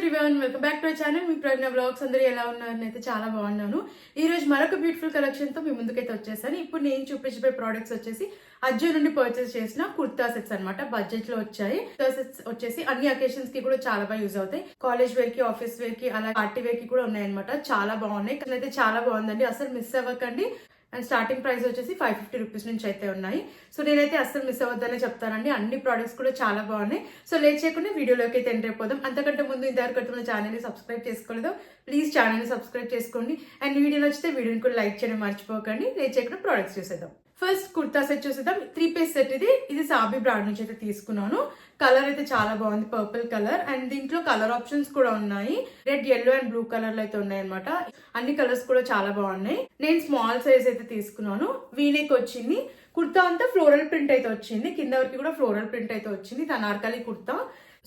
Everyone, welcome back to our channel. మీ Pragna blogs అందరూ ఎలా ఉన్నారని అయితే చాలా బాగున్నాను. ఈ రోజు మరొక బ్యూటిఫుల్ కలెక్షన్ తో మీ ముందుకైతే వచ్చేసాను. ఇప్పుడు నేను చూపించబోయే ప్రోడక్ట్స్ వచ్చేసి అజ్జో నుండి పర్చేస్ చేసిన కుర్తా సెట్స్ అనమాట. బడ్జెట్ లో వచ్చాయి. కుర్తా సెట్స్ వచ్చేసి అన్ని అకేషన్స్ కి కూడా చాలా బాగా యూజ్ అవుతాయి. కాలేజ్ వేర్ కి, ఆఫీస్ వేర్ కి, అలా పార్టీ వేర్ కి కూడా ఉన్నాయన్నమాట. చాలా బాగున్నాయి. అయితే చాలా బాగుందండి, అసలు మిస్ అవ్వకండి. అండ్ స్టార్టింగ్ ప్రైస్ వచ్చేసి 550 రూపీస్ నుంచి అయితే ఉన్నాయి. సో నేనైతే అస్సలు మిస్ అవ్వద్దనే చెప్తానండి. అన్ని ప్రోడక్ట్స్ కూడా చాలా బాగున్నాయి. సో లేట్ చేయకుండా వీడియోలోకి అయితే ఎంటర్ అయిపోదాం. అంతకంటే ముందు ఇంతవరకు మన ఛానల్ని సబ్స్క్రైబ్ చేసుకోలేదు, ప్లీజ్ ఛానల్ని సబ్స్క్రైబ్ చేసుకోండి. అండ్ వీడియో నచ్చితే వీడియోని కూడా లైక్ చేయడం మర్చిపోకండి. లేట్ చేయకుండా ప్రోడక్ట్స్ చూసేద్దాం. ఫస్ట్ కుర్తా సెట్ చూసేద్దాం. 3 పీస్ సెట్ ఇది సాబీ బ్రాండ్ నుంచి అయితే తీసుకున్నాను. కలర్ అయితే చాలా బాగుంది, పర్పుల్ కలర్. అండ్ దీంట్లో కలర్ ఆప్షన్స్ కూడా ఉన్నాయి. Red, yellow and blue colour లో అయితే ఉన్నాయి అనమాట. అన్ని కలర్స్ కూడా చాలా బాగున్నాయి. నేను స్మాల్ సైజ్ అయితే తీసుకున్నాను. వీనెక్ వచ్చింది. కుర్తా అంతా ఫ్లోరల్ ప్రింట్ అయితే వచ్చింది. కింద వరకు కూడా ఫ్లోరల్ ప్రింట్ అయితే వచ్చింది. Anarkali kurta.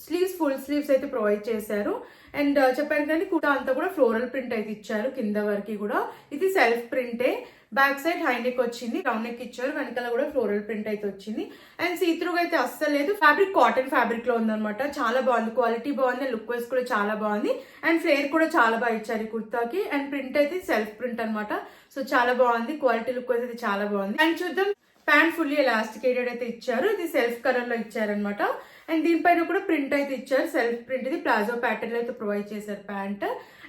Sleeves full sleeves అయితే ప్రొవైడ్ చేశారు. అండ్ చెప్పాను కానీ కుర్తా అంతా కూడా ఫ్లోరల్ ప్రింట్ అయితే ఇచ్చారు. కింద వరకు కూడా ఇది సెల్ఫ్ ప్రింటే. బ్యాక్ సైడ్ హై నెక్ వచ్చింది, రౌండ్ నెక్ ఇచ్చారు. వెనకాల కూడా ఫ్లోరల్ ప్రింట్ అయితే వచ్చింది. అండ్ సీత్రూగా అయితే అస్సలు లేదు. ఫ్యాబ్రిక్ కాటన్ ఫ్యాబ్రిక్ లో ఉందన్నమాట. చాలా బాగుంది, క్వాలిటీ బాగుంది, లుక్ వైస్ కూడా చాలా బాగుంది. అండ్ ఫ్లేర్ కూడా చాలా బాగా ఇచ్చారు ఈ కుర్తాకి. అండ్ ప్రింట్ అయితే సెల్ఫ్ ప్రింట్ అనమాట. సో చాలా బాగుంది, క్వాలిటీ లుక్ వైస్ అయితే చాలా బాగుంది. అండ్ చూద్దాం, ప్యాంట్ ఫుల్లీ ఎలాస్టికేటెడ్ అయితే ఇచ్చారు. ఇది సెల్ఫ్ కలర్ లో ఇచ్చారనమాట. అండ్ దీనిపైన కూడా ప్రింట్ అయితే ఇచ్చారు, సెల్ఫ్ ప్రింట్. ఇది ప్లాజో ప్యాటర్న్ లో అయితే ప్రొవైడ్ చేశారు ప్యాంట్.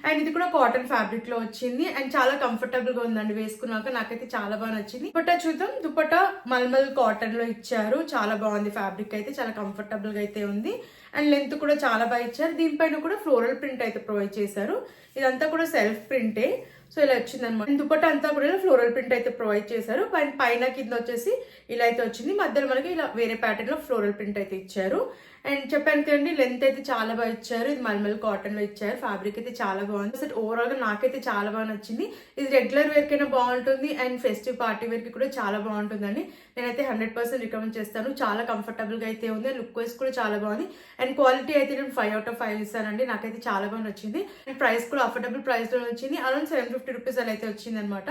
అండ్ ఇది కూడా కాటన్ ఫ్యాబ్రిక్ లో వచ్చింది. అండ్ చాలా కంఫర్టబుల్ గా ఉందండి వేసుకున్నాక. నాకైతే చాలా బాగా నచ్చింది. దుపట్టా చూద్దాం. దుపట్టా మల్మల్ కాటన్ లో ఇచ్చారు. చాలా బాగుంది ఫ్యాబ్రిక్ అయితే, చాలా కంఫర్టబుల్ గా అయితే ఉంది. అండ్ లెంత్ కూడా చాలా బాగా ఇచ్చారు. దీనిపైన కూడా ఫ్లోరల్ ప్రింట్ అయితే ప్రొవైడ్ చేశారు. ఇదంతా కూడా సెల్ఫ్ ప్రింటే. సో ఇలా వచ్చింది అనమాట. దుపట్టా అంతా కూడా ఫ్లోరల్ ప్రింట్ అయితే ప్రొవైడ్ చేశారు. పైన కింద వచ్చేసి ఇలా అయితే వచ్చింది. మధ్యలో మనకి ఇలా వేరే ప్యాటర్న్ లో ఫ్లోరల్ ప్రింట్ అయితే ఇచ్చారు. అండ్ చెప్పాను కదండి, లెంత్ అయితే చాలా బాగా ఇచ్చారు. ఇది మల్మల్ కాటన్ లో ఇచ్చారు. ఫ్యాబ్రిక్ అయితే చాలా బాగుంది. అసలు ఓవరాల్ గా నాకైతే చాలా బాగా నచ్చింది. ఇది రెగ్యులర్ వేర్ కైనా బాగుంటుంది, అండ్ ఫెస్టివ్ పార్టీ వేర్ కి కూడా చాలా బాగుంటుందండి. నేనైతే 100% రికమెండ్ చేస్తాను. చాలా కంఫర్టబుల్ గా అయితే ఉంది. లుక్ వైస్ కూడా చాలా బాగుంది. అండ్ క్వాలిటీ అయితే నేను 5 out of 5 ఇస్తానండి. నాకైతే చాలా బాగా నచ్చింది. అండ్ ప్రైస్ కూడా అఫోర్డబుల్ ప్రైస్ లో వచ్చింది. అరౌండ్ 750 రూపీస్ అలా అయితే వచ్చింది అనమాట.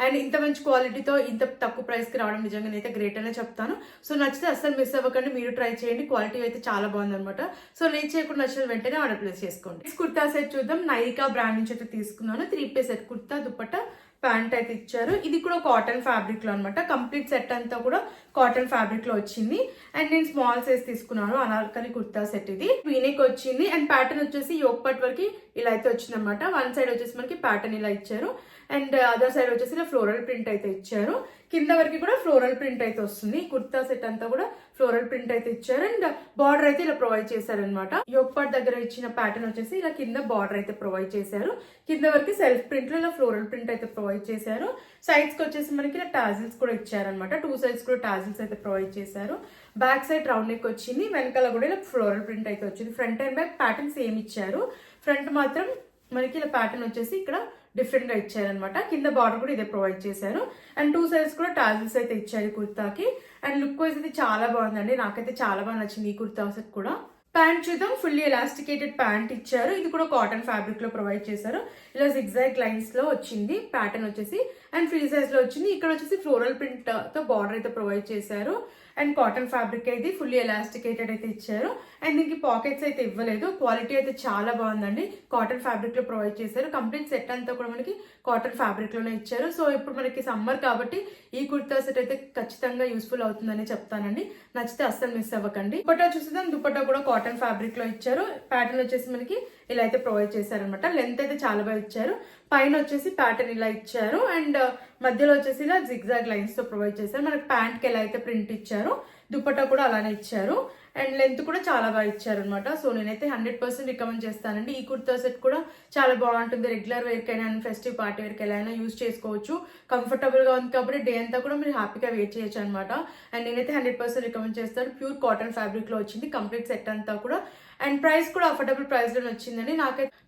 అండ్ ఇంత మంచి క్వాలిటీతో ఇంత తక్కువ ప్రైస్ కి రావడం నిజంగా అయితే గ్రేట్ అనే చెప్తాను. సో నచ్చితే అస్సలు మిస్ అవ్వకండి, మీరు ట్రై చేయండి. క్వాలిటీ అయితే చాలా బాగుంది అనమాట. సో లేట్ చేయకుండా నచ్చిన వెంటనే ఆర్డర్ ప్లేస్ చేసుకోండి. కుర్తా సెట్ చూద్దాం. నైకా బ్రాండ్ నుంచి అయితే తీసుకున్నాను. 3 piece set kurta, dupatta, pant అయితే ఇచ్చారు. ఇది కూడా కాటన్ ఫ్యాబ్రిక్ లో అనమాట. కంప్లీట్ సెట్ అంతా కూడా కాటన్ ఫ్యాబ్రిక్ లో వచ్చింది. అండ్ నేను స్మాల్ సైజ్ తీసుకున్నాను. అనార్కలి కుర్తా సెట్ ఇది. వీనెక్ వచ్చింది. అండ్ ప్యాటర్న్ వచ్చేసి యోక్ పట్ వరకు ఇలా అయితే వచ్చింది అనమాట. వన్ సైడ్ వచ్చేసి మనకి ప్యాటర్న్ ఇలా ఇచ్చారు. అండ్ అదర్ సైడ్ వచ్చేసి ఇలా ఫ్లోరల్ ప్రింట్ అయితే ఇచ్చారు. కింద వరకు కూడా ఫ్లోరల్ ప్రింట్ అయితే వస్తుంది. కుర్తా సెట్ అంతా కూడా ఫ్లోరల్ ప్రింట్ అయితే ఇచ్చారు. అండ్ బార్డర్ అయితే ఇలా ప్రొవైడ్ చేశారనమాట. యోక్ పార్ట్ దగ్గర ఇచ్చిన ప్యాటర్న్ వచ్చేసి ఇలా కింద బార్డర్ అయితే ప్రొవైడ్ చేశారు. కింద వరకు సెల్ఫ్ ప్రింట్ లో ఇలా ఫ్లోరల్ ప్రింట్ అయితే ప్రొవైడ్ చేశారు. సైడ్స్ కి వచ్చేసి మనకి ఇలా టాజిల్స్ కూడా ఇచ్చారనమాట. 2 సైడ్స్ కూడా టాజిల్స్ అయితే ప్రొవైడ్ చేశారు. బ్యాక్ సైడ్ రౌండ్ నెక్ వచ్చింది. వెనకాల కూడా ఇలా ఫ్లోరల్ ప్రింట్ అయితే వచ్చింది. Front and back pattern same ఇచ్చారు. ఫ్రంట్ మాత్రం మనకి ఇలా ప్యాటర్న్ వచ్చేసి ఇక్కడ డిఫరెంట్ గా ఇచ్చారనమాట. కింద బార్డర్ కూడా ఇదే ప్రొవైడ్ చేశారు. అండ్ 2 సైడ్స్ కూడా టాజిల్స్ అయితే ఇచ్చారు కుర్తాకి. అండ్ లుక్ వైజ్ అయితే చాలా బాగుందండి. నాకైతే చాలా బాగా నచ్చింది ఈ కుర్తా సెట్ కూడా. ప్యాంట్ చూద్దాం. ఫుల్లీ ఎలాస్టికేటెడ్ ప్యాంట్ ఇచ్చారు. ఇది కూడా కాటన్ ఫ్యాబ్రిక్ లో ప్రొవైడ్ చేశారు. ఇలా జిగ్జాగ్ లైన్స్ లో వచ్చింది ప్యాటర్న్ వచ్చేసి. అండ్ ఫ్రీ సైజ్ లో వచ్చింది. ఇక్కడ వచ్చేసి ఫ్లోరల్ ప్రింట్ తో బార్డర్ అయితే ప్రొవైడ్ చేశారు. అండ్ కాటన్ ఫ్యాబ్రిక్ అయితే ఫుల్లీ ఎలాస్టికేటెడ్ అయితే ఇచ్చారు. అండ్ దీనికి పాకెట్స్ అయితే ఇవ్వలేదు. క్వాలిటీ అయితే చాలా బాగుందండి. కాటన్ ఫ్యాబ్రిక్ లో ప్రొవైడ్ చేశారు. కంప్లీట్ సెట్ అంతా కూడా మనకి కాటన్ ఫ్యాబ్రిక్ లోనే ఇచ్చారు. సో ఇప్పుడు మనకి సమ్మర్ కాబట్టి ఈ కుర్తా సెట్ అయితే ఖచ్చితంగా యూస్ఫుల్ అవుతుందని చెప్తానండి. నచ్చితే అస్సలు మిస్ అవ్వకండి. దుపట్టా చూసేద్దాం. దుపట్టా కూడా కాటన్ ఫ్యాబ్రిక్ లో ఇచ్చారు. ప్యాటర్న్ వచ్చేసి మనకి ఇలా అయితే ప్రొవైడ్ చేశారనమాట. లెంత్ అయితే చాలా బాగా ఇచ్చారు. పైన వచ్చేసి ప్యాటర్న్ ఇలా ఇచ్చారు. అండ్ మధ్యలో వచ్చేసి ఇలా జిగ్జాగ్ లైన్స్ తో ప్రొవైడ్ చేశారు. మనకి ప్యాంట్ కి ఎలా అయితే ప్రింట్ ఇచ్చారు, దుపట్టా కూడా అలానే ఇచ్చారు. అండ్ లెంత్ కూడా చాలా బాగా ఇచ్చారు అనమాట. సో నేనైతే 100% రికమెండ్ చేస్తానండి. ఈ కుర్తా సెట్ కూడా చాలా బాగుంటుంది. రెగ్యులర్ వేర్ కైనా, ఫెస్టివ్ పార్టీ వేర్ కైనా యూజ్ చేసుకోవచ్చు. కంఫర్టబుల్ గా ఉంది కాబట్టి డే అంతా కూడా మీరు హ్యాపీగా వేర్ చేయొచ్చు అనమాట. అండ్ నేనైతే 100% రికమెండ్ చేస్తాను. ప్యూర్ కాటన్ ఫ్యాబ్రిక్ లో వచ్చింది కంప్లీట్ సెట్ అంతా కూడా. అండ్ ప్రైస్ కూడా అఫోర్డబుల్ ప్రైస్ లో వచ్చిందండి.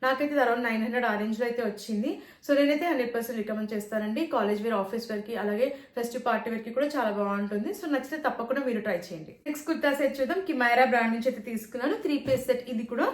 నాకైతే అరౌండ్ 900 ఆ రేంజ్ లో అయితే వచ్చింది. సో నేనైతే 100% రికమెండ్ చేస్తానండి. కాలేజ్ వేర్, ఆఫీస్ వేర్ కి, అలాగే ఫెస్టివ్ పార్టీ వేర్ కి కూడా చాలా బాగుంటుంది. సో నచ్చితే తప్పకుండా మీరు ట్రై చేయండి. నెక్స్ట్ కుర్తా సెట్ చూద్దాం. కిమైరా బ్రాండ్ నుంచి అయితే తీసుకున్నాను. 3 పీస్ సెట్ ఇది కూడా.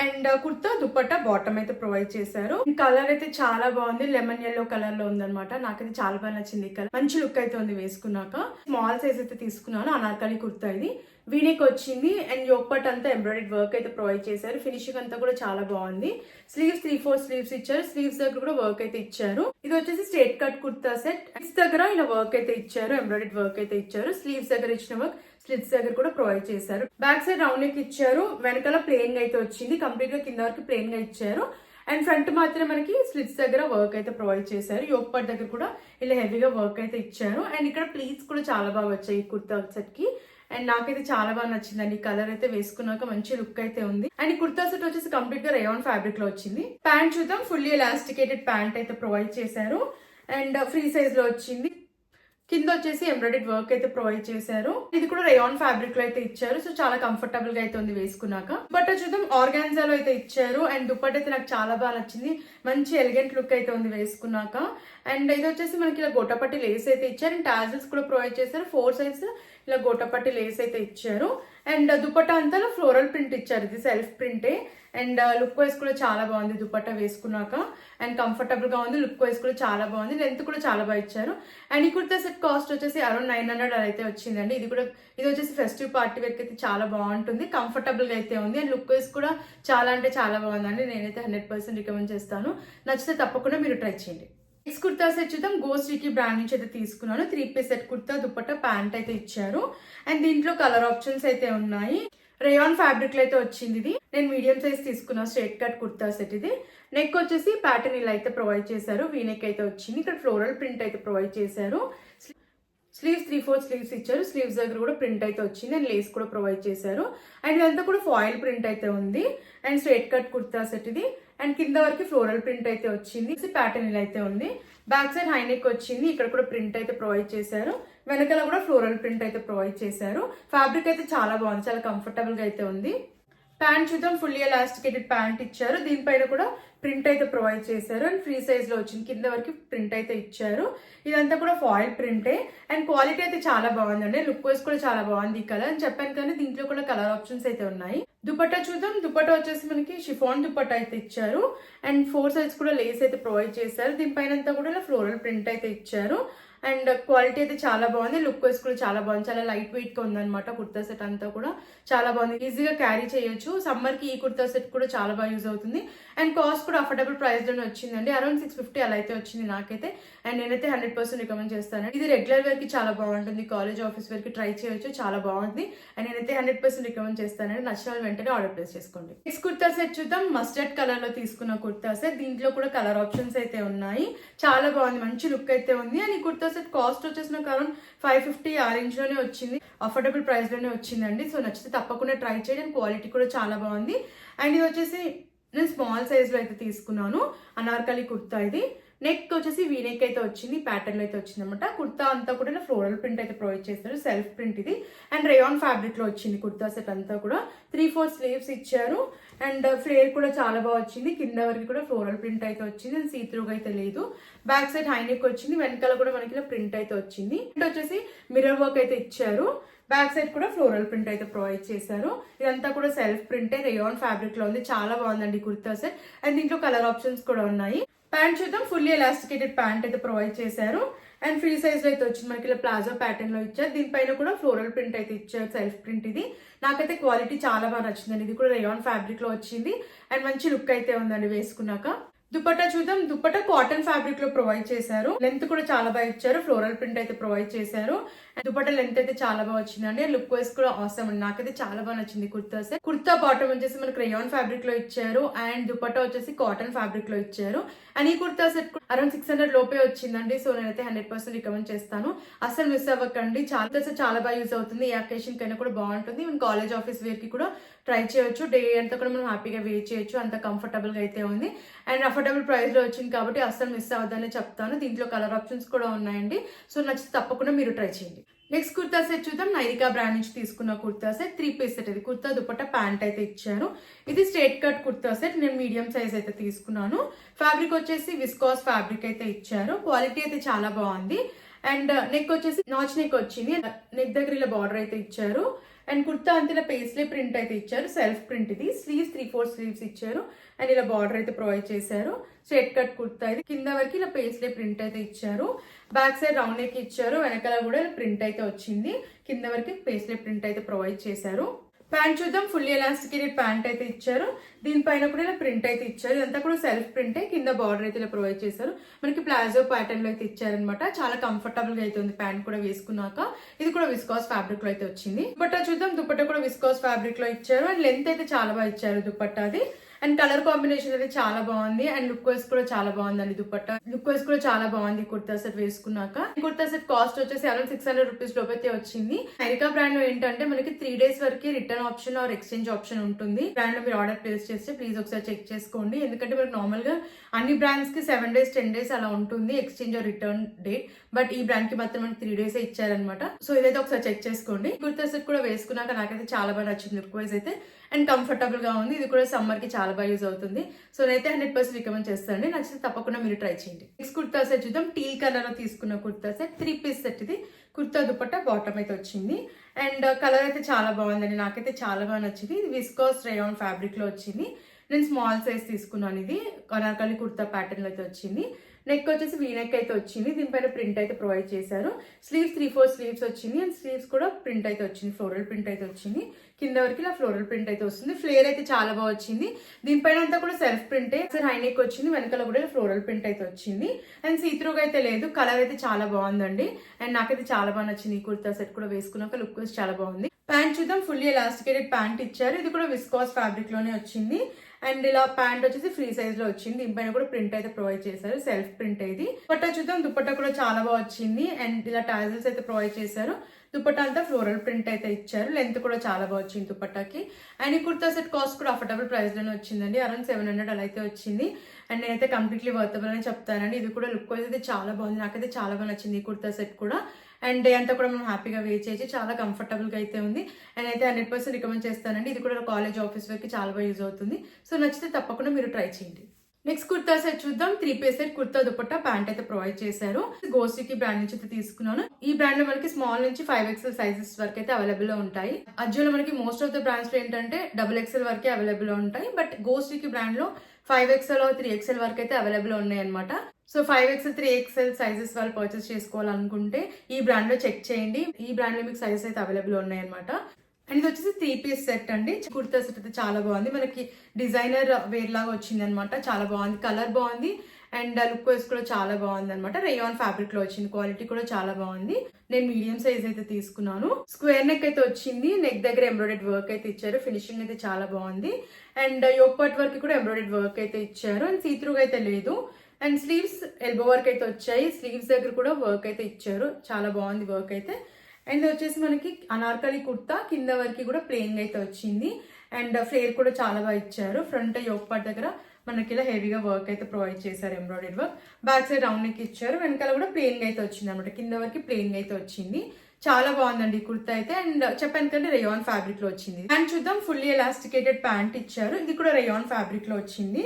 అండ్ కుర్తా, దుపట్టా, బాటమ్ అయితే ప్రొవైడ్ చేశారు. కలర్ అయితే చాలా బాగుంది. లెమన్ yellow కలర్ లో ఉందన్నమాట. నాకైతే చాలా బాగా నచ్చింది ఈ కలర్. మంచి లుక్ అయితే ఉంది వేసుకున్నాక. స్మాల్ సైజ్ అయితే తీసుకున్నాను. అనార్కలి కుర్తా ఇది. వీనెక్ వచ్చింది అండ్ యోక్ పార్ట్ అంతా ఎంబ్రాయిడరీ వర్క్ అయితే ప్రొవైడ్ చేశారు. ఫినిషింగ్ అంతా కూడా చాలా బాగుంది. స్లీవ్స్ 3/4 స్లీవ్స్ ఇచ్చారు. స్లీవ్స్ దగ్గర కూడా వర్క్ అయితే ఇచ్చారు. ఇది వచ్చేసి straight cut kurta set. Sleeves దగ్గర ఇలా వర్క్ అయితే ఇచ్చారు, ఎంబ్రాయిడరీ వర్క్ అయితే ఇచ్చారు. స్లీవ్స్ దగ్గర ఇచ్చిన వర్క్ స్లిట్స్ దగ్గర కూడా ప్రొవైడ్ చేశారు. బ్యాక్ సైడ్ రౌండ్ నెక్ ఇచ్చారు. వెనకాల ప్లెయిన్ గా అయితే వచ్చింది. కంప్లీట్ గా కింద వరకు ప్లెయిన్ గా ఇచ్చారు. అండ్ ఫ్రంట్ మాత్రం మనకి స్లిట్స్ దగ్గర వర్క్ అయితే ప్రొవైడ్ చేశారు. యోక్ పార్ట్ దగ్గర కూడా ఇలా హెవీగా వర్క్ అయితే ఇచ్చారు. అండ్ ఇక్కడ ప్లీట్స్ కూడా చాలా బాగా వచ్చాయి ఈ కుర్తా సెట్ కి. అండ్ నాకైతే చాలా బాగా నచ్చిందండి. ఈ కలర్ అయితే వేసుకున్నాక మంచి లుక్ అయితే ఉంది. అండ్ ఈ కుర్తా సెట్ వచ్చేసి కంప్లీట్ గా రేయాన్ ఫ్యాబ్రిక్ లో వచ్చింది. ప్యాంట్ చూద్దాం. ఫుల్లీ ఎలాస్టికేటెడ్ ప్యాంట్ అయితే ప్రొవైడ్ చేశారు. అండ్ ఫ్రీ సైజ్ లో వచ్చింది. కింద వచ్చేసి ఎంబ్రాయిడరీ వర్క్ అయితే ప్రొవైడ్ చేశారు. ఇది కూడా రేయాన్ ఫ్యాబ్రిక్ లో అయితే ఇచ్చారు. సో చాలా కంఫర్టబుల్ గా అయితే ఉంది వేసుకున్నాక. దుపట్టా చూద్దాం. ఆర్గాన్జాలో అయితే ఇచ్చారు. అండ్ దుపట్టా అయితే నాకు చాలా బాగా నచ్చింది. మంచి ఎలిగెంట్ లుక్ అయితే ఉంది వేసుకున్నాక. అండ్ ఇది వచ్చేసి మనకి ఇలా గోటపట్టి లేస్ అయితే ఇచ్చారు. అండ్ టాజిల్స్ కూడా ప్రొవైడ్ చేశారు. 4 సైడ్స్ ఇలా గోటపట్టి లేస్ అయితే ఇచ్చారు. అండ్ దుపట్టా అంతా ఫ్లోరల్ ప్రింట్ ఇచ్చారు. ఇది సెల్ఫ్ ప్రింటే. అండ్ లుక్ వైజ్ కూడా చాలా బాగుంది దుపట్టా వేసుకున్నాక. అండ్ కంఫర్టబుల్ గా ఉంది. లుక్ వైజ్ కూడా చాలా బాగుంది. లెంత్ కూడా చాలా బాగా ఇచ్చారు. అండ్ ఈ కుర్తా సెట్ కాస్ట్ వచ్చేసి అరౌండ్ 900 అయితే వచ్చిందండి. ఇది వచ్చేసి ఫెస్టివ్ పార్టీ వేర్ అయితే చాలా బాగుంటుంది. కంఫర్టబుల్ గా అయితే ఉంది. అండ్ లుక్ వైజ్ కూడా చాలా అంటే చాలా బాగుందండి. నేనైతే 100% రికమెండ్ చేస్తాను. నచ్చితే తప్పకుండా మీరు ట్రై చేయండి. నెక్స్ట్ కుర్తా సెట్ చూద్దాం. గోస్ట్రీకి బ్రాండ్ నుంచి అయితే తీసుకున్నాను. 3 piece set kurta dupatta pant అయితే ఇచ్చారు. అండ్ దీంట్లో కలర్ ఆప్షన్స్ అయితే ఉన్నాయి. రేయాన్ ఫ్యాబ్రిక్ లో అయితే వచ్చింది. ఇది నేను మీడియం సైజ్ తీసుకున్నా. స్ట్రేట్ కట్ కుర్తా సెట్ ఇది. నెక్ వచ్చేసి ప్యాటర్న్ ఇలా అయితే ప్రొవైడ్ చేశారు. వీ నెక్ అయితే వచ్చింది. ఇక్కడ ఫ్లోరల్ ప్రింట్ అయితే ప్రొవైడ్ చేశారు. స్లీవ్స్ 3/4 స్లీవ్స్ ఇచ్చారు. స్లీవ్స్ దగ్గర కూడా ప్రింట్ అయితే వచ్చింది. అండ్ లేస్ కూడా ప్రొవైడ్ చేశారు. అండ్ ఇదంతా కూడా ఫాయిల్ ప్రింట్ అయితే ఉంది. And straight cut kurta set ఇది. అండ్ కింద వరకు ఫ్లోరల్ ప్రింట్ అయితే వచ్చింది. ప్యాటర్న్ ఇలా అయితే ఉంది. బ్యాక్ సైడ్ హై నెక్ వచ్చింది. ఇక్కడ కూడా ప్రింట్ అయితే ప్రొవైడ్ చేశారు. వెనకాల కూడా ఫ్లోరల్ ప్రింట్ అయితే ప్రొవైడ్ చేశారు. ఫ్యాబ్రిక్ అయితే చాలా బాగుంది. చాలా కంఫర్టబుల్ గా అయితే ఉంది. ప్యాంట్ చూద్దాం. ఫుల్లీ ఎలాస్టికేటెడ్ ప్యాంట్ ఇచ్చారు. దీనిపైన కూడా ప్రింట్ అయితే ప్రొవైడ్ చేశారు. అండ్ ఫ్రీ సైజ్ లో వచ్చింది. కింద వరకు ప్రింట్ అయితే ఇచ్చారు. ఇదంతా కూడా ఫాయిల్ ప్రింటే. అండ్ క్వాలిటీ అయితే చాలా బాగుందండి. లుక్ వైజ్ కూడా చాలా బాగుంది ఈ కలర్. అని చెప్పాను కానీ దీంట్లో కూడా కలర్ ఆప్షన్స్ అయితే ఉన్నాయి. దుపట్టా చూద్దాం. దుపట్టా వచ్చేసి మనకి షిఫాన్ దుపట్టా అయితే ఇచ్చారు. అండ్ 4 సైడ్స్ కూడా లేస్ అయితే ప్రొవైడ్ చేశారు. దీనిపైన అంతా కూడా ఇలా ఫ్లోరల్ ప్రింట్ అయితే ఇచ్చారు. అండ్ క్వాలిటీ అయితే చాలా బాగుంది. లుక్ వైజ్ కూడా చాలా బాగుంది. చాలా లైట్ వెయిట్ గా ఉందన్నమాట. కుర్తా సెట్ అంతా కూడా చాలా బాగుంది. ఈజీగా క్యారీ చేయొచ్చు. సమ్మర్ కి ఈ కుర్తా సెట్ కూడా చాలా బాగా యూజ్ అవుతుంది. అండ్ కాస్ట్ కూడా అఫోర్డబుల్ ప్రైస్ లోనే వచ్చిందండి. అరౌండ్ 650 అలా అయితే వచ్చింది నాకైతే. అండ్ నేనైతే 100% రికమెండ్ చేస్తాను. ఇది రెగ్యులర్ వేర్ కి చాలా బాగుంటుంది. కాలేజ్ ఆఫీస్ వేర్ కి ట్రై చేయొచ్చు. చాలా బాగుంది. అండ్ నేనైతే 100% రికమెండ్ చేస్తానండి. నచ్చిన వెంటనే ఆర్డర్ ప్లేస్ చేసుకోండి. నెక్స్ట్ కుర్తా సెట్ చూద్దాం. మస్టర్డ్ కలర్ లో తీసుకున్న కుర్తా సెట్. దీంట్లో కూడా కలర్ ఆప్షన్స్ అయితే ఉన్నాయి. చాలా బాగుంది. మంచి లుక్ అయితే ఉంది. అండ్ ఈ కుర్తా సెట్ కాస్ట్ వచ్చేసి నాకు అరౌండ్ 550 ఆ రేంజ్ లోనే వచ్చింది. అఫోర్డబుల్ ప్రైస్ లోనే వచ్చిందండి. సో నచ్చితే తప్పకుండా ట్రై చేయండి. క్వాలిటీ కూడా చాలా బాగుంది. అండ్ ఇది వచ్చేసి నేను స్మాల్ సైజ్ లో అయితే తీసుకున్నాను. అనార్కలి కుర్తా ఇది. నెక్ వచ్చేసి వీ నెక్ అయితే వచ్చింది. ప్యాటర్న్ లో అయితే వచ్చింది అనమాట. కుర్తా అంతా కూడా ఫ్లోరల్ ప్రింట్ అయితే ప్రొవైడ్ చేస్తారు. సెల్ఫ్ ప్రింట్ ఇది. అండ్ రేయాన్ ఫ్యాబ్రిక్ లో వచ్చింది కుర్తా సెట్ అంతా కూడా. 3/4 స్లీవ్స్ ఇచ్చారు. అండ్ ఫ్లేర్ కూడా చాలా బాగా వచ్చింది. కింద వరకు కూడా ఫ్లోరల్ ప్రింట్ అయితే వచ్చింది. అండ్ సీ త్రూగా అయితే లేదు. బ్యాక్ సైడ్ హై నెక్ వచ్చింది. వెనకాల కూడా మనకి ప్రింట్ అయితే వచ్చింది. అండ్ వచ్చేసి మిర్రర్ వర్క్ అయితే ఇచ్చారు. బ్యాక్ సైడ్ కూడా ఫ్లోరల్ ప్రింట్ అయితే ప్రొవైడ్ చేశారు. ఇదంతా కూడా సెల్ఫ్ ప్రింటే. రేయాన్ ఫ్యాబ్రిక్ లో ఉంది. చాలా బాగుందండి కుర్తా సెట్. అండ్ దీంట్లో కలర్ ఆప్షన్స్ కూడా ఉన్నాయి. ప్యాంట్ చూద్దాం. ఫుల్లీ ఎలాస్టికేటెడ్ ప్యాంట్ అయితే ప్రొవైడ్ చేశారు. అండ్ ఫ్రీ సైజ్ లో అయితే వచ్చింది. మనకి ఇలా ప్లాజో ప్యాటర్న్ లో ఇచ్చారు. దీనిపైన కూడా ఫ్లోరల్ ప్రింట్ అయితే ఇచ్చారు. సెల్ఫ్ ప్రింట్ ఇది. నాకైతే క్వాలిటీ చాలా బాగా నచ్చిందండి. ఇది కూడా రేయాన్ ఫ్యాబ్రిక్ లో వచ్చింది. అండ్ మంచి లుక్ అయితే ఉందండి వేసుకున్నాక. దుపట్టా చూద్దాం. దుపట్టా కాటన్ ఫ్యాబ్రిక్ లో ప్రొవైడ్ చేశారు. లెంత్ కూడా చాలా బాగా ఇచ్చారు. ఫ్లోరల్ ప్రింట్ అయితే ప్రొవైడ్ చేశారు. దుపట్టా లెంత్ అయితే చాలా బాగా వచ్చిందండి. లుక్ వైజ్ కూడా ఆసమ్ అండి. నాకైతే చాలా బాగా నచ్చింది కుర్తా సెట్. కుర్తా బాటమ్ వచ్చేసి మనకి రేయాన్ ఫ్యాబ్రిక్ లో ఇచ్చారు. అండ్ దుపట్టా వచ్చేసి కాటన్ ఫ్యాబ్రిక్ లో ఇచ్చారు. అండ్ ఈ కుర్తా సెట్ అరౌండ్ 600 లోపే వచ్చిందండి. సో నేనైతే 100% రికమెండ్ చేస్తాను. అసలు మిస్ అవ్వకండి. చాలా బాగా యూజ్ అవుతుంది. ఏ అకేషన్ కైనా కూడా బాగుంటుంది. మన కాలేజ్ ఆఫీస్ వేర్ కి కూడా ట్రై చేయొచ్చు. డే అంతా కూడా మనం హ్యాపీగా వేర్ చేయొచ్చు. అంత కంఫర్టబుల్ గా అయితే ఉంది. అండ్ అఫోర్డబుల్ ప్రైస్ లో వచ్చింది కాబట్టి అస్సలు మిస్ అవ్వద్దనే చెప్తాను. దీంట్లో కలర్ ఆప్షన్స్ కూడా ఉన్నాయండి. సో నచ్చితే తప్పకుండా మీరు ట్రై చేయండి. నెక్స్ట్ కుర్తా సెట్ చూద్దాం. నైరికా బ్రాండ్ నుంచి తీసుకున్న కుర్తా సెట్. 3 piece set. ఇది కుర్తా దుపట్టా ప్యాంట్ అయితే ఇచ్చారు. ఇది స్ట్రేట్ కట్ కుర్తా సెట్. నేను మీడియం సైజ్ అయితే తీసుకున్నాను. ఫ్యాబ్రిక్ వచ్చేసి విస్కాస్ ఫ్యాబ్రిక్ అయితే ఇచ్చారు. క్వాలిటీ అయితే చాలా బాగుంది. అండ్ నెక్ వచ్చేసి నాచ్ నెక్ వచ్చింది. నెక్ దగ్గర ఇలా బార్డర్ అయితే ఇచ్చారు. అండ్ కుర్తా అంతా ఇలా పేస్లీ ప్రింట్ అయితే ఇచ్చారు, సెల్ఫ్ ప్రింట్ ఇది. స్లీవ్స్ 3/4 స్లీవ్స్ ఇచ్చారు అండ్ ఇలా బార్డర్ అయితే ప్రొవైడ్ చేశారు. స్ట్రైట్ కట్ కుర్తా ఇది. కింద వరకు ఇలా పేస్లీ ప్రింట్ అయితే ఇచ్చారు. బ్యాక్ సైడ్ రౌండ్ నెక్ ఇచ్చారు, వెనకాల కూడా ఇలా ప్రింట్ అయితే వచ్చింది. కింద వరకు పేస్లీ ప్రింట్ అయితే ప్రొవైడ్ చేశారు. ప్యాంట్ చూద్దాం. ఫుల్లీ ఎలాస్టికేటెడ్ ప్యాంట్ అయితే ఇచ్చారు. దీనిపైన కూడా ఇలా ప్రింట్ అయితే ఇచ్చారు. ఇదంతా కూడా సెల్ఫ్ ప్రింటే. కింద బార్డర్ అయితే ఇలా ప్రొవైడ్ చేశారు. మనకి ప్లాజో ప్యాటర్న్ లో అయితే ఇచ్చారనమాట. చాలా కంఫర్టబుల్ గా అయితే ఉంది ప్యాంట్ కూడా వేసుకున్నాక. ఇది కూడా విస్కాస్ ఫ్యాబ్రిక్ లో అయితే వచ్చింది. దుపట్టా చూద్దాం. దుపట్టా కూడా విస్కాస్ ఫ్యాబ్రిక్ లో ఇచ్చారు అండ్ లెంత్ అయితే చాలా బాగా ఇచ్చారు దుపట్టాది. అండ్ కలర్ కాంబినేషన్ అయితే చాలా బాగుంది అండ్ లుక్ వైస్ కూడా చాలా బాగుందండి. దుపట్టా లుక్ వైస్ కూడా చాలా బాగుంది కుర్తా సెట్ వేసుకున్నాక. కుర్తా సెట్ కాస్ట్ వచ్చేసి అరౌండ్ 600 రూపీస్ లోపు అయితే వచ్చింది. అమెరికా బ్రాండ్ లో ఏంటంటే మనకి 3 days వరకు return option or exchange option ఉంటుంది. బ్రాండ్ లో మీరు ఆర్డర్ ప్లేస్ చేస్తే ప్లీజ్ ఒకసారి చెక్ చేసుకోండి. ఎందుకంటే మనకి నార్మల్ గా అన్ని బ్రాండ్స్ కి 7 days 10 days అలా ఉంటుంది exchange are return date. But ఈ బ్రాండ్ కి మాత్రం మనకి 3 days ఇచ్చారనమాట. సో ఇదైతే ఒకసారి చెక్ చేసుకోండి. కుర్తా సెట్ కూడా వేసుకున్నాక నాకైతే చాలా బాగా నచ్చింది లుక్ వైజ్ అయితే అండ్ కంఫర్టబుల్ గా ఉంది. ఇది కూడా సమ్మర్ కి చాలా బాగా యూజ్ అవుతుంది. సో నేనైతే 100% రికమెండ్ చేస్తానండి. నచ్చితే తప్పకుండా మీరు ట్రై చేయండి. నెక్స్ట్ కుర్తా సెట్ చూద్దాం. టీల్ కలర్ లో తీసుకున్న కుర్తా సెట్ 3 piece సెట్ ఇది. కుర్తా దుపట్టా బాటమ్ అయితే వచ్చింది అండ్ కలర్ అయితే చాలా బాగుందండి. నాకైతే చాలా బాగా నచ్చింది. ఇది విస్కాస్ రేయాన్ ఫ్యాబ్రిక్ లో వచ్చింది. నేను స్మాల్ సైజ్ తీసుకున్నాను. ఇది అనార్కలి కుర్తా ప్యాటర్న్ లో అయితే వచ్చింది. నెక్ వచ్చేసి వీ నెక్ అయితే వచ్చింది. దీనిపైన ప్రింట్ అయితే ప్రొవైడ్ చేశారు. స్లీవ్స్ 3/4 స్లీవ్స్ వచ్చింది అండ్ స్లీవ్స్ కూడా ప్రింట్ అయితే వచ్చింది. ఫ్లోరల్ ప్రింట్ అయితే వచ్చింది. కింద వరకు ఇలా ఫ్లోరల్ ప్రింట్ అయితే వస్తుంది. ఫ్లేర్ అయితే చాలా బాగా వచ్చింది. దీనిపైన అంతా కూడా సెల్ఫ్ ప్రింటే. హై నెక్ వచ్చింది, వెనకాల కూడా ఫ్లోరల్ ప్రింట్ అయితే వచ్చింది అండ్ సీత్రూగా అయితే లేదు. కలర్ అయితే చాలా బాగుందండి అండ్ నాకైతే చాలా బాగా నచ్చింది. ఈ కుర్తా సెట్ కూడా వేసుకున్నాక లుక్ చాలా బాగుంది. ప్యాంట్ చూద్దాం. ఫుల్లీ ఎలాస్టికేటెడ్ ప్యాంట్ ఇచ్చారు. ఇది కూడా విస్కాస్ ఫ్యాబ్రిక్ లోనే వచ్చింది అండ్ ఇలా ప్యాంట్ వచ్చేసి ఫ్రీ సైజ్ లో వచ్చింది. దీనిపైన కూడా ప్రింట్ అయితే ప్రొవైడ్ చేశారు, సెల్ఫ్ ప్రింట్ ఇది. దుపట్టా చూద్దాం. దుపట్టా కూడా చాలా బాగా వచ్చింది అండ్ ఇలా టాజల్స్ అయితే ప్రొవైడ్ చేశారు. దుపట్టా అంతా ఫ్లోరల్ ప్రింట్ అయితే ఇచ్చారు. లెంత్ కూడా చాలా బాగా వచ్చింది దుపట్టాకి. అండ్ ఈ కుర్తా సెట్ కాస్ట్ కూడా అఫోర్డబుల్ ప్రైస్ లోనే వచ్చిందండి. అరౌండ్ 700 అలా అయితే వచ్చింది అండ్ నేనైతే కంప్లీట్లీ వర్తబుల్ అని చెప్తానండి. ఇది కూడా లుక్ వైజ్ అయితే చాలా బాగుంది. నాకైతే చాలా బాగా నచ్చింది ఈ కుర్తా సెట్ కూడా. అండ్ డే అంతా కూడా మనం హ్యాపీగా వేర్ చేయొచ్చు. చాలా కంఫర్టబుల్ గా అయితే ఉంది అండ్ అయితే 100% రికమెండ్ చేస్తానండి. ఇది కూడా కాలేజ్ ఆఫీస్ వరకు చాలా బాగా యూజ్ అవుతుంది. సో నచ్చితే తప్పకుండా మీరు ట్రై చేయండి. నెక్స్ట్ కుర్తా సెట్ చూద్దాం. 3 piece set kurta dupatta pant అయితే ప్రొవైడ్ చేశారు. గోస్టికి బ్రాండ్ నుంచి అయితే తీసుకున్నాను. ఈ బ్రాండ్ లో మనకి స్మాల్ నుంచి 5XL సైజెస్ వరకు అయితే అవైలబుల్ లో ఉంటాయి. అజ్జోలో మనకి మోస్ట్ ఆఫ్ ద బ్రాండ్స్ లో ఏంటంటే XXL వరకే అవైలబుల్ లో ఉంటాయి. బట్ గోస్టికి బ్రాండ్ లో 5XL 3XL వరకు అయితే అవైలబుల్ ఉన్నాయి అనమాట. సో 5XL 3XL సైజెస్ వాళ్ళు పర్చేస్ చేసుకోవాలనుకుంటే ఈ బ్రాండ్ లో చెక్ చేయండి. ఈ బ్రాండ్ లో మీకు సైజెస్ అయితే అవైలబుల్ ఉన్నాయి అనమాట. అండ్ ఇది వచ్చేసి 3 piece సెట్ అండి. కుర్తా సెట్ అయితే చాలా బాగుంది. మనకి డిజైనర్ వేర్ లాగా వచ్చింది అనమాట. చాలా బాగుంది. కలర్ బాగుంది అండ్ లుక్ వైస్ కూడా చాలా బాగుంది అనమాట. రేయాన్ ఫ్యాబ్రిక్ లో వచ్చింది. క్వాలిటీ కూడా చాలా బాగుంది. నేను మీడియం సైజ్ అయితే తీసుకున్నాను. స్క్వేర్ నెక్ అయితే వచ్చింది. నెక్ దగ్గర ఎంబ్రాయిడెడ్ వర్క్ అయితే ఇచ్చారు. ఫినిషింగ్ అయితే చాలా బాగుంది అండ్ యోక్ పార్ట్ వరకు కూడా ఎంబ్రాయిడెడ్ వర్క్ అయితే ఇచ్చారు అండ్ సీత్రూగా అయితే లేదు. అండ్ స్లీవ్స్ ఎల్బో వర్క్ అయితే వచ్చాయి. స్లీవ్స్ దగ్గర కూడా వర్క్ అయితే ఇచ్చారు. చాలా బాగుంది వర్క్ అయితే. అండ్ వచ్చేసి మనకి అనార్కలి కుర్తా కింద వరకు కూడా ప్లెయిన్ అయితే వచ్చింది అండ్ ఫ్లేర్ కూడా చాలా బాగా ఇచ్చారు. ఫ్రంట్ యోక్ పార్ట్ దగ్గర మనకి ఇలా హెవీగా వర్క్ అయితే ప్రొవైడ్ చేశారు, embroidery work. Back side round neck ఇచ్చారు. వెనకాల కూడా ప్లెయిన్ అయితే వచ్చింది అనమాట. కింద వరకు ప్లెయిన్ అయితే వచ్చింది. చాలా బాగుందండి ఈ కుర్తా అయితే అండ్ చెప్పాను కంటే రేయాన్ ఫ్యాబ్రిక్ లో వచ్చింది. ప్యాంట్ చూద్దాం. ఫుల్లీ ఎలాస్టికేటెడ్ ప్యాంట్ ఇచ్చారు. ఇది కూడా రేయాన్ ఫ్యాబ్రిక్ లో వచ్చింది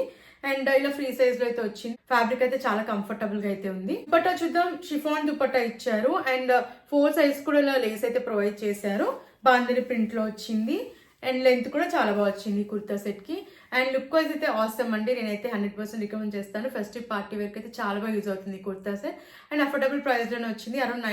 అండ్ ఇలా ఫ్రీ సైజ్ లో అయితే వచ్చింది. ఫ్యాబ్రిక్ అయితే చాలా కంఫర్టబుల్ గా అయితే ఉంది. దుపట్టా చూద్దాం. షిఫాన్ దుపట్టా ఇచ్చారు అండ్ 4 size కూడా ఇలా లేస్ అయితే ప్రొవైడ్ చేశారు. బాందిని ప్రింట్ లో వచ్చింది అండ్ లెంత్ కూడా చాలా బాగా వచ్చింది కుర్తా సెట్ కి అండ్ లుక్ వైజ్ అయితే ఆసమ్ అండి. నేనైతే 100% రికమెండ్ చేస్తాను. ఫెస్టివ్ పార్టీ వేర్ అయితే చాలా బాగా యూజ్ అవుతుంది kurta set and affordable price లోనే వచ్చింది. అరౌండ్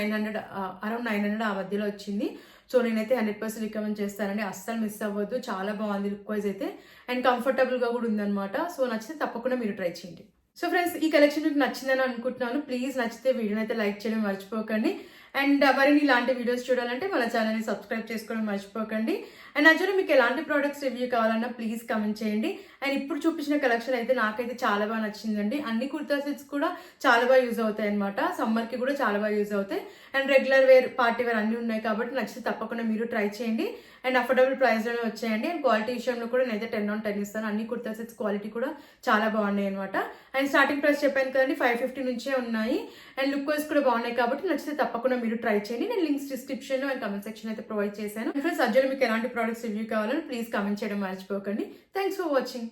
900 ఆ మధ్యలో వచ్చింది. సో నేనైతే 100% రికమెండ్ చేస్తానండి. అస్సలు మిస్ అవ్వద్దు. చాలా బాగుంది లుక్ వైజ్ అయితే అండ్ కంఫర్టబుల్ గా కూడా ఉందన్నమాట. సో నచ్చితే తప్పకుండా మీరు ట్రై చేయండి. సో ఫ్రెండ్స్ ఈ కలెక్షన్ మీకు నచ్చిందని అనుకుంటున్నాను. ప్లీజ్ నచ్చితే వీడియోని అయితే లైక్ చేయడం మర్చిపోకండి అండ్ మరిన్ని ఇలాంటి వీడియోస్ చూడాలంటే మన ఛానల్ని సబ్స్క్రైబ్ చేసుకోవడం మర్చిపోకండి. అండ్ యాక్చువల్లీ మీకు ఎలాంటి ప్రోడక్ట్స్ రివ్యూ కావాలన్నా ప్లీజ్ కమెంట్ చేయండి. అండ్ ఇప్పుడు చూపించిన కలెక్షన్ అయితే నాకైతే చాలా బాగా నచ్చిందండి. అన్ని కుర్తా సెట్స్ కూడా చాలా బాగా యూజ్ అవుతాయి అనమాట. సమ్మర్కి కూడా చాలా బాగా యూజ్ అవుతాయి and regular wear party wear అన్ని ఉన్నాయి కాబట్టి నచ్చితే తప్పకుండా మీరు ట్రై చేయండి అండ్ అఫోర్డబుల్ ప్రైస్లోనే వచ్చాయండి. అండ్ క్వాలిటీ విషయంలో కూడా నేనైతే 10 on 10 ఇస్తాను. అన్ని కుర్తా సెట్స్ క్వాలిటీ కూడా చాలా బాగున్నాయి అనమాట. అండ్ స్టార్టింగ్ ప్రైస్ చెప్పాను కదండి 550 నుంచే ఉన్నాయి అండ్ లుక్ వైజ్ కూడా బాగున్నాయి కాబట్టి నచ్చితే తప్పకుండా మీరు ట్రై చేయండి. నేను లింక్స్ డిస్క్రిప్షన్ లో అండ్ కమెంట్ సెక్షన్ అయితే ప్రొవైడ్ చేశాను. ఫ్రెండ్స్ అజ్జలో మీకు ఎలాంటి ప్రోడక్ట్స్ రివ్యూ కావాలని ప్లీజ్ కమెంట్ చేయడం మర్చిపోకండి. Thanks for watching.